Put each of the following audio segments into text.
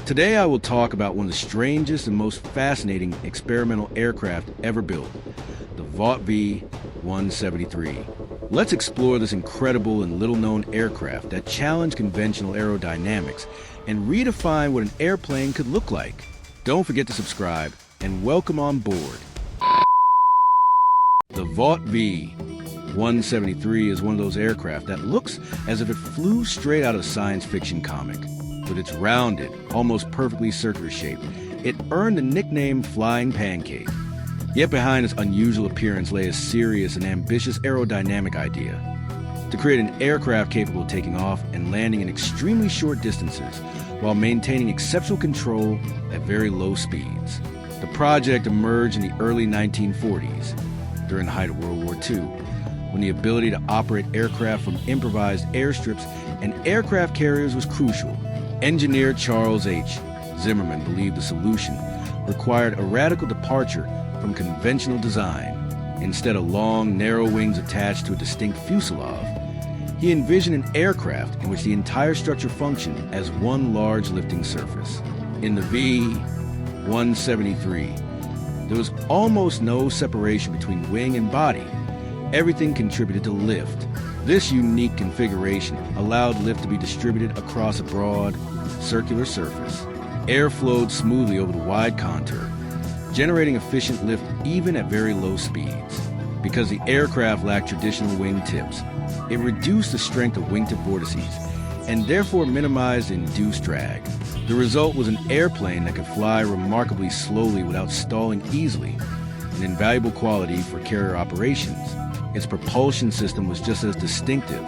Today I will talk about one of the strangest and most fascinating experimental aircraft ever built, the Vought V-173. Let's explore this incredible and little-known aircraft that challenged conventional aerodynamics and redefine what an airplane could look like. Don't forget to subscribe and welcome on board. The Vought V-173 is one of those aircraft that looks as if it flew straight out of a science fiction comic. With its rounded, almost perfectly circular shape, it earned the nickname Flying Pancake. Yet behind its unusual appearance lay a serious and ambitious aerodynamic idea: to create an aircraft capable of taking off and landing in extremely short distances while maintaining exceptional control at very low speeds. The project emerged in the early 1940s, during the height of World War II, when the ability to operate aircraft from improvised airstrips and aircraft carriers was crucial. Engineer Charles H. Zimmerman believed the solution required a radical departure from conventional design. Instead of long, narrow wings attached to a distinct fuselage, he envisioned an aircraft in which the entire structure functioned as one large lifting surface. In the V-173, there was almost no separation between wing and body. Everything contributed to lift. This unique configuration allowed lift to be distributed across a broad, circular surface. Air flowed smoothly over the wide contour, generating efficient lift even at very low speeds. Because the aircraft lacked traditional wing tips, it reduced the strength of wingtip vortices and therefore minimized induced drag. The result was an airplane that could fly remarkably slowly without stalling easily, an invaluable quality for carrier operations. Its propulsion system was just as distinctive.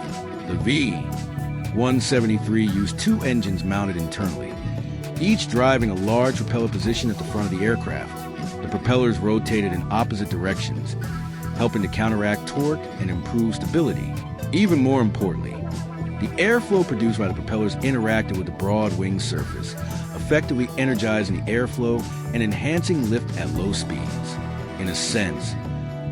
The V-173 used two engines mounted internally, each driving a large propeller position at the front of the aircraft. The propellers rotated in opposite directions, helping to counteract torque and improve stability. Even more importantly, the airflow produced by the propellers interacted with the broad wing surface, effectively energizing the airflow and enhancing lift at low speeds. In a sense,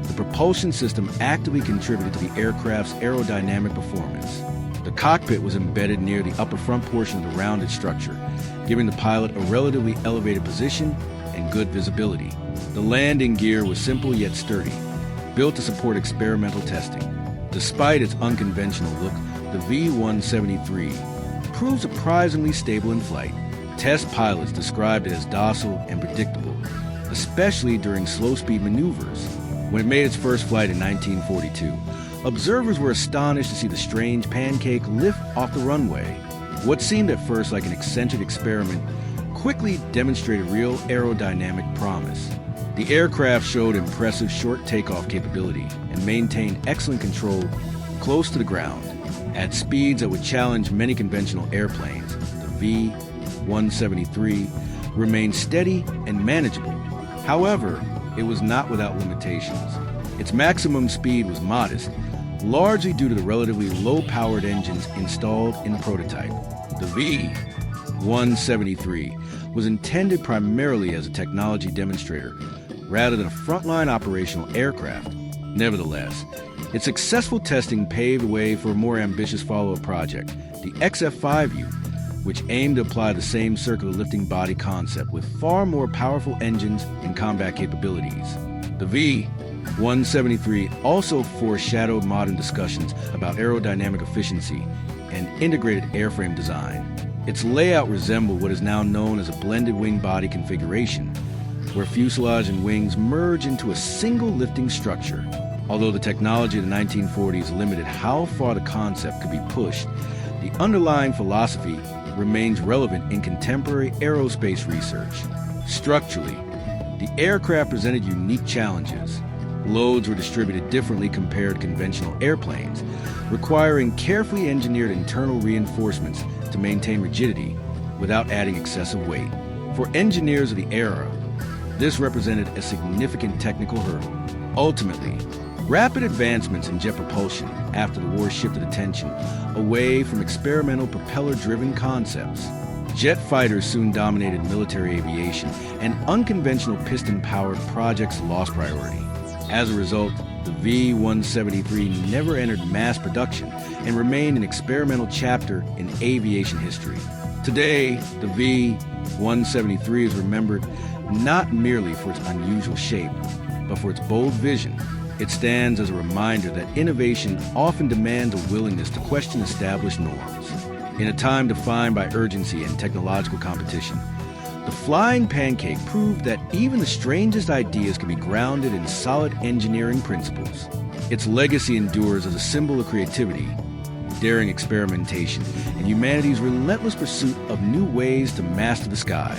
the propulsion system actively contributed to the aircraft's aerodynamic performance. The cockpit was embedded near the upper front portion of the rounded structure, giving the pilot a relatively elevated position and good visibility. The landing gear was simple yet sturdy, built to support experimental testing. Despite its unconventional look, the V-173 proved surprisingly stable in flight. Test pilots described it as docile and predictable, especially during slow-speed maneuvers. When it made its first flight in 1942, observers were astonished to see the strange pancake lift off the runway. What seemed at first like an eccentric experiment quickly demonstrated real aerodynamic promise. The aircraft showed impressive short takeoff capability and maintained excellent control close to the ground. At speeds that would challenge many conventional airplanes, the V-173 remained steady and manageable. However, it was not without limitations. Its maximum speed was modest, largely due to the relatively low-powered engines installed in the prototype. The V-173 was intended primarily as a technology demonstrator rather than a frontline operational aircraft. Nevertheless, its successful testing paved the way for a more ambitious follow-up project, the XF5U, which aimed to apply the same circular lifting body concept with far more powerful engines and combat capabilities. The V-173 also foreshadowed modern discussions about aerodynamic efficiency and integrated airframe design. Its layout resembled what is now known as a blended wing body configuration, where fuselage and wings merge into a single lifting structure. Although the technology of the 1940s limited how far the concept could be pushed, the underlying philosophy remains relevant in contemporary aerospace research. Structurally, the aircraft presented unique challenges. Loads were distributed differently compared to conventional airplanes, requiring carefully engineered internal reinforcements to maintain rigidity without adding excessive weight. For engineers of the era, this represented a significant technical hurdle. Ultimately, rapid advancements in jet propulsion after the war shifted attention away from experimental propeller-driven concepts. Jet fighters soon dominated military aviation, and unconventional piston-powered projects lost priority. As a result, the V-173 never entered mass production and remained an experimental chapter in aviation history. Today, the V-173 is remembered not merely for its unusual shape, but for its bold vision. It stands as a reminder that innovation often demands a willingness to question established norms. In a time defined by urgency and technological competition, the Flying Pancake proved that even the strangest ideas can be grounded in solid engineering principles. Its legacy endures as a symbol of creativity, daring experimentation, and humanity's relentless pursuit of new ways to master the sky.